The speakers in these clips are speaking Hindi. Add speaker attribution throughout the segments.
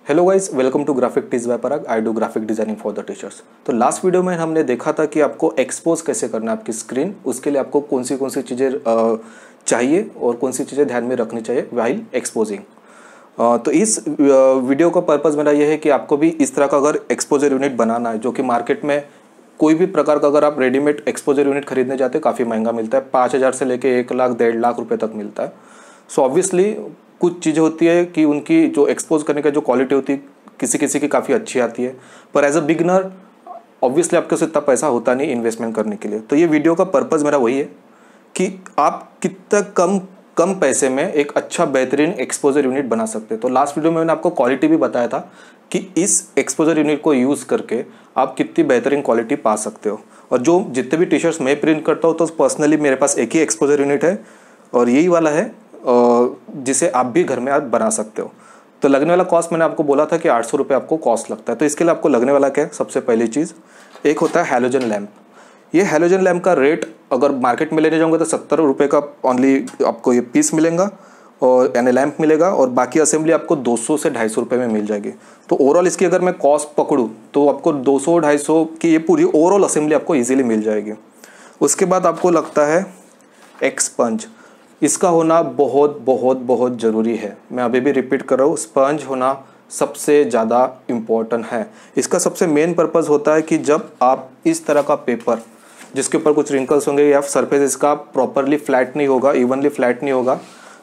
Speaker 1: Hello guys, welcome to graphic tees by Parag. I do graphic designing for the teachers. तो लास्ट वीडियो में हमने देखा था कि आपको एक्सपोज कैसे करना है आपकी स्क्रीन, उसके लिए आपको कौन सी चीज़ें चाहिए और कौन सी चीज़ें ध्यान में रखनी चाहिए व्हाइल एक्सपोजिंग। तो इस वीडियो का पर्पज़ मेरा ये है कि आपको भी इस तरह का अगर एक्सपोजर यूनिट बनाना है, जो कि मार्केट में कोई भी प्रकार का अगर आप रेडीमेड एक्सपोजर यूनिट खरीदने जाते हैं काफ़ी महंगा मिलता है, 5,000 से लेके 1 लाख 1.5 लाख रुपये तक मिलता है। सो ऑब्वियसली कुछ चीज़ें होती है कि उनकी जो एक्सपोज करने का जो क्वालिटी होती है किसी किसी की काफ़ी अच्छी आती है, पर एज अ बिगनर ऑब्वियसली आपके पास इतना पैसा होता नहीं इन्वेस्टमेंट करने के लिए। तो ये वीडियो का पर्पज़ मेरा वही है कि आप कितना कम पैसे में एक अच्छा बेहतरीन एक्सपोजर यूनिट बना सकते हैं। तो लास्ट वीडियो में मैंने आपको क्वालिटी भी बताया था कि इस एक्सपोजर यूनिट को यूज़ करके आप कितनी बेहतरीन क्वालिटी पा सकते हो। और जो जितने भी टी शर्ट्स मैं प्रिंट करता हूँ तो पर्सनली मेरे पास एक ही एक्सपोजर यूनिट है और यही वाला है जिसे आप भी घर में आप बना सकते हो। तो लगने वाला कॉस्ट मैंने आपको बोला था कि 800 रुपये आपको कॉस्ट लगता है। तो इसके लिए आपको लगने वाला क्या है, सबसे पहली चीज़ एक होता है हैलोजन लैम्प। ये हैलोजन लैम्प का रेट अगर मार्केट में लेने जाऊँगा तो 70 रुपये का ओनली आपको ये पीस मिलेगा और यानी लैम्प मिलेगा, और बाकी असेंबली आपको 200 से 250 रुपये में मिल जाएगी। तो ओवरऑल इसकी अगर मैं कॉस्ट पकड़ूँ तो आपको 200-250 की ये पूरी ओवरऑल असेंबली आपको ईजिली मिल जाएगी। उसके बाद आपको लगता है एक्सपंज। इसका होना बहुत बहुत बहुत ज़रूरी है। मैं अभी भी रिपीट कर रहा हूँ, स्पंज होना सबसे ज़्यादा इम्पोर्टेंट है। इसका सबसे मेन पर्पज़ होता है कि जब आप इस तरह का पेपर जिसके ऊपर कुछ रिंकल्स होंगे या सरफेस इसका प्रॉपरली फ्लैट नहीं होगा, इवनली फ्लैट नहीं होगा,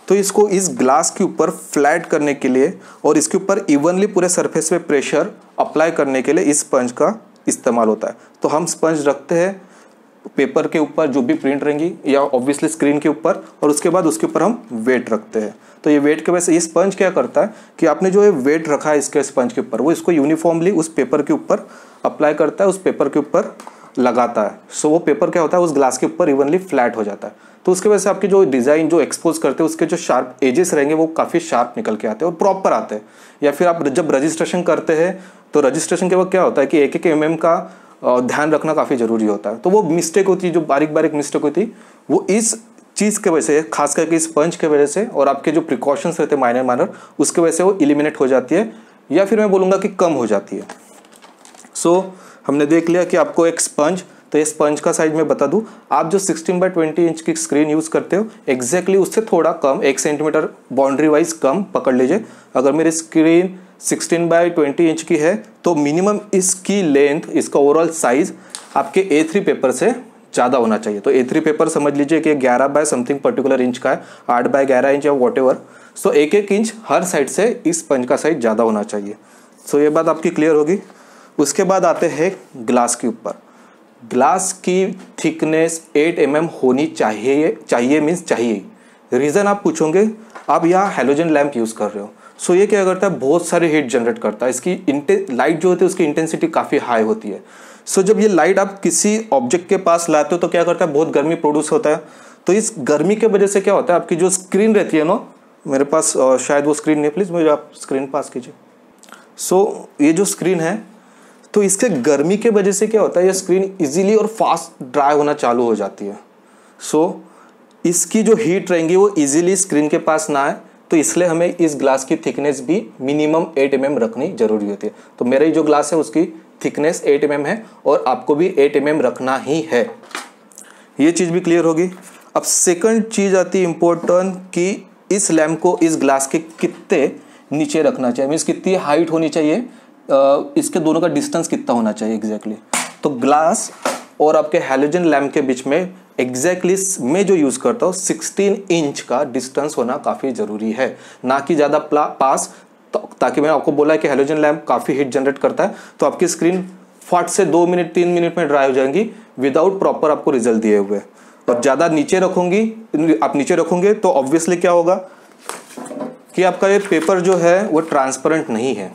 Speaker 1: तो इसको इस ग्लास के ऊपर फ्लैट करने के लिए और इसके ऊपर इवनली पूरे सरफेस पे प्रेशर अप्लाई करने के लिए इस स्पंज का इस्तेमाल होता है। तो हम स्पंज रखते हैं पेपर के ऊपर जो भी प्रिंट रहेंगी या ऑब्वियसली स्क्रीन के ऊपर, और उसके बाद उसके ऊपर हम वेट रखते हैं। तो ये वेट के वजह से ये स्पंज क्या करता है कि आपने जो ये वेट रखा है इसके स्पंज के ऊपर, वो इसको यूनिफॉर्मली उस पेपर के ऊपर अप्लाई करता है, उस पेपर के ऊपर लगाता है। सो वो पेपर क्या होता है उस ग्लास के ऊपर इवनली फ्लैट हो जाता है। तो उसके वजह से आपकी जो डिज़ाइन जो एक्सपोज करते हैं उसके जो शार्प एजेस रहेंगे वो काफ़ी शार्प निकल के आते हैं और प्रॉपर आते हैं। या फिर आप जब रजिस्ट्रेशन करते हैं तो रजिस्ट्रेशन के वक्त क्या होता है कि एक mm का ध्यान रखना काफ़ी ज़रूरी होता है। तो वो मिस्टेक होती है, जो बारीक बारीक मिस्टेक होती है वो इस चीज़ के वजह से, खास करके इस स्पंज के वजह से और आपके जो प्रिकॉशंस रहते हैं माइनर उसके वजह से वो एलिमिनेट हो जाती है, या फिर मैं बोलूँगा कि कम हो जाती है। सो हमने देख लिया कि आपको एक स्पंज, तो ये स्पंज का साइज मैं बता दूं, आप जो 16x20 इंच की स्क्रीन यूज़ करते हो एग्जैक्टली उससे थोड़ा कम 1 सेंटीमीटर बाउंड्री वाइज कम पकड़ लीजिए। अगर मेरी स्क्रीन 16x20 इंच की है तो मिनिमम इसकी लेंथ, इसका ओवरऑल साइज आपके A3 पेपर से ज़्यादा होना चाहिए। तो A3 पेपर समझ लीजिए कि 11 बाय समथिंग पर्टिकुलर इंच का है, 8 बाय 11 इंच या what ever. So 1-1 inch her side से इस स्पंज का साइज ज़्यादा होना चाहिए। सो ये बात आपकी क्लियर होगी। उसके बाद आते हैं ग्लास के ऊपर। ग्लास की थिकनेस 8 mm होनी चाहिए मीन्स चाहिए। रीज़न आप पूछोगे, आप यहाँ हैलोजन लैम्प यूज़ कर रहे हो, सो ये क्या करता है बहुत सारी हीट जनरेट करता है। इसकी लाइट जो होती है उसकी इंटेंसिटी काफ़ी हाई होती है। सो जब ये लाइट आप किसी ऑब्जेक्ट के पास लाते हो तो क्या करता है बहुत गर्मी प्रोड्यूस होता है। तो इस गर्मी के वजह से क्या होता है आपकी जो स्क्रीन रहती है ना, मेरे पास शायद वो स्क्रीन नहीं, प्लीज़ मुझे आप स्क्रीन पास कीजिए। सो ये जो स्क्रीन है तो इसके गर्मी के वजह से क्या होता है ये स्क्रीन इजीली और फास्ट ड्राई होना चालू हो जाती है। सो इसकी जो हीट रहेंगी वो इजीली स्क्रीन के पास ना आए, तो इसलिए हमें इस ग्लास की थिकनेस भी मिनिमम 8 mm रखनी जरूरी होती है। तो मेरा जो ग्लास है उसकी थिकनेस 8 mm है और आपको भी 8 mm रखना ही है। ये चीज़ भी क्लियर होगी। अब सेकंड चीज़ आती है इम्पोर्टेंट कि इस लैम्प को इस ग्लास के कितने नीचे रखना चाहिए, मीन्स कितनी हाइट होनी चाहिए, इसके दोनों का डिस्टेंस कितना होना चाहिए एग्जैक्टली। तो ग्लास और आपके हैलोजन लैम्प के बीच में एग्जैक्टली मैं जो यूज़ करता हूँ 16 इंच का डिस्टेंस होना काफ़ी ज़रूरी है, ना कि ज़्यादा पास। ताकि मैंने आपको बोला है कि हैलोजन लैम्प काफ़ी हीट जनरेट करता है, तो आपकी स्क्रीन फट से 2 मिनट 3 मिनट में ड्राई हो जाएंगी विदाउट प्रॉपर आपको रिजल्ट दिए हुए। और ज़्यादा नीचे रखोगे तो ऑब्वियसली क्या होगा कि आपका ये पेपर जो है वो ट्रांसपेरेंट नहीं है।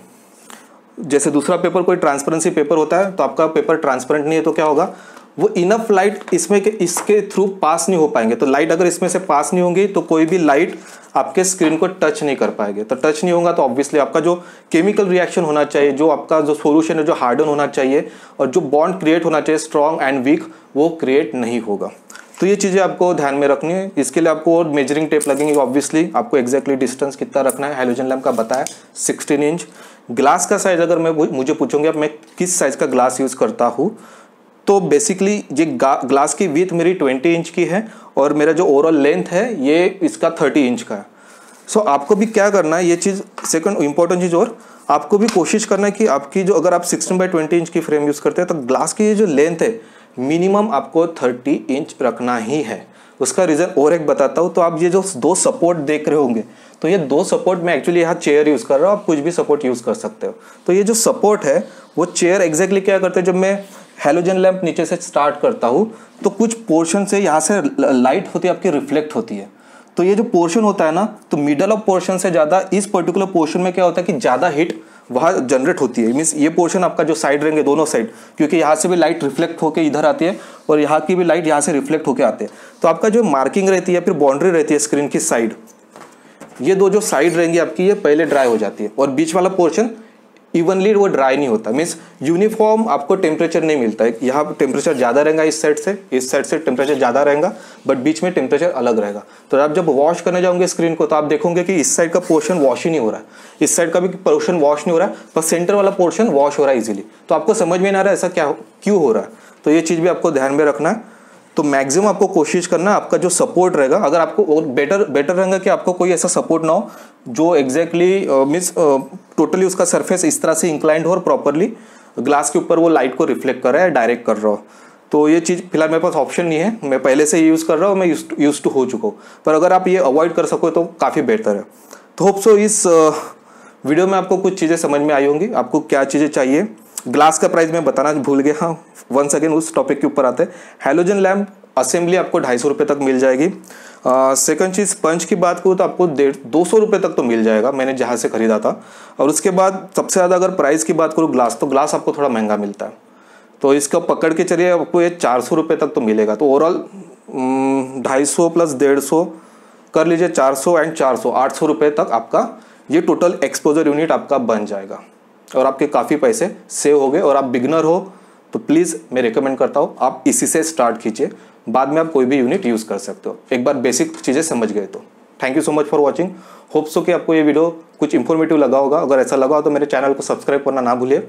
Speaker 1: जैसे दूसरा पेपर कोई ट्रांसपेरेंसी पेपर होता है, तो आपका पेपर ट्रांसपेरेंट नहीं है तो क्या होगा वो इनफ लाइट इसके थ्रू पास नहीं हो पाएंगे। तो लाइट अगर इसमें से पास नहीं होंगी तो कोई भी लाइट आपके स्क्रीन को टच नहीं कर पाएंगे। तो टच नहीं होगा तो ऑब्वियसली आपका जो केमिकल रिएक्शन होना चाहिए, जो आपका जो सॉल्यूशन है जो हार्डन होना चाहिए और जो बॉन्ड क्रिएट होना चाहिए स्ट्रॉन्ग एंड वीक, वो क्रिएट नहीं होगा। तो ये चीज़ें आपको ध्यान में रखनी है। इसके लिए आपको और मेजरिंग टेप लगेंगे। ऑब्वियसली आपको एक्जैक्टली डिस्टेंस कितना रखना है, हैलोजन लैम्प का बताया 16 इंच। ग्लास का साइज़ अगर मुझे पूछोगे अब मैं किस साइज़ का ग्लास यूज़ करता हूँ, तो बेसिकली ये ग्लास की विड्थ मेरी 20 इंच की है और मेरा जो ओवरऑल लेंथ है ये इसका 30 इंच का है। सो आपको भी क्या करना है, ये चीज़ सेकंड इंपॉर्टेंट चीज़, और आपको भी कोशिश करना है कि आपकी जो अगर आप 16x20 इंच की फ्रेम यूज़ करते हैं तो ग्लास की ये जो लेंथ है मिनिमम आपको 30 इंच रखना ही है। उसका रीज़न और एक बताता हूँ। तो आप ये जो 2 सपोर्ट देख रहे होंगे, तो ये 2 सपोर्ट मैं एक्चुअली यहाँ चेयर यूज़ कर रहा हूँ, आप कुछ भी सपोर्ट यूज़ कर सकते हो। तो ये जो सपोर्ट है वो चेयर एग्जैक्टली क्या करते हैं, जब मैं हैलोजन लैंप नीचे से स्टार्ट करता हूँ तो कुछ पोर्शन से यहाँ से लाइट होती है आपकी रिफ्लेक्ट होती है। तो ये जो पोर्शन होता है ना, तो मिडल ऑफ पोर्शन से ज़्यादा इस पर्टिकुलर पोर्शन में क्या होता है कि ज़्यादा हीट वहाँ जनरेट होती है। मीन्स ये पोर्शन आपका जो साइड रहेंगे दोनों साइड, क्योंकि यहाँ से भी लाइट रिफ्लेक्ट होकर इधर आती है और यहाँ की भी लाइट यहाँ से रिफ्लेक्ट होकर आती है। तो आपका जो मार्किंग रहती है फिर बाउंड्री रहती है स्क्रीन की साइड, ये 2 जो साइड रहेंगी आपकी ये पहले ड्राई हो जाती है और बीच वाला पोर्शन इवनली वो ड्राई नहीं होता। मीन्स यूनिफॉर्म आपको टेम्परेचर नहीं मिलता है। यहाँ टेम्परेचर ज़्यादा रहेगा इस साइड से टेम्परेचर ज़्यादा रहेगा, बट बीच में टेम्परेचर अलग रहेगा। तो आप जब वॉश करने जाओगे स्क्रीन को तो आप देखोगे कि इस साइड का पोर्शन वॉश ही नहीं हो रहा है, इस साइड का भी पोर्शन वॉश नहीं हो रहा है, पर सेंटर वाला पोर्शन वॉश हो रहा है इजीली। तो आपको समझ में नहीं आ रहा है ऐसा क्यों हो रहा है। तो ये चीज़ भी आपको ध्यान में रखना है। तो मैक्सिमम आपको कोशिश करना है आपका जो सपोर्ट रहेगा, अगर आपको और बेटर रहेगा कि आपको कोई ऐसा सपोर्ट ना हो जो एग्जैक्टली मीन्स टोटली उसका सरफेस इस तरह से इंक्लाइंड हो और प्रॉपरली ग्लास के ऊपर वो लाइट को रिफ्लेक्ट कर रहा है, डायरेक्ट कर रहा हो। तो ये चीज़ फिलहाल मेरे पास ऑप्शन नहीं है, मैं पहले से यूज़ कर रहा हूँ, मैं यूज टू हो चुका हूँ। पर अगर आप ये अवॉइड कर सको तो काफ़ी बेहतर है। तो होप सो इस वीडियो में आपको कुछ चीज़ें समझ में आई होंगी, आपको क्या चीज़ें चाहिए। ग्लास का प्राइस मैं बताना भूल गया, हाँ वंस अगेन उस टॉपिक के ऊपर आते हैं। हैलोजन लैम्प असेंबली आपको 250 रुपये तक मिल जाएगी। सेकंड चीज़ पंच की बात करूँ तो आपको 200 रुपये तक तो मिल जाएगा, मैंने जहाँ से ख़रीदा था। और उसके बाद सबसे ज़्यादा अगर प्राइस की बात करूँ ग्लास, तो ग्लास आपको थोड़ा महंगा मिलता है। तो इसका पकड़ के चलिए आपको ये 400 रुपये तक तो मिलेगा। तो ओवरऑल 250 प्लस 150 कर लीजिए, 400 एंड 400 800 रुपये तक आपका ये टोटल एक्सपोजर यूनिट आपका बन जाएगा और आपके काफ़ी पैसे सेव हो गए। और आप बिगनर हो तो प्लीज़ मैं रिकमेंड करता हूँ आप इसी से स्टार्ट कीजिए, बाद में आप कोई भी यूनिट यूज़ कर सकते हो, एक बार बेसिक चीज़ें समझ गए तो। Thank you so much for watching. Hope so कि आपको ये वीडियो कुछ इन्फॉर्मेटिव लगा होगा। अगर ऐसा लगा हो तो मेरे चैनल को सब्सक्राइब करना ना भूलिए।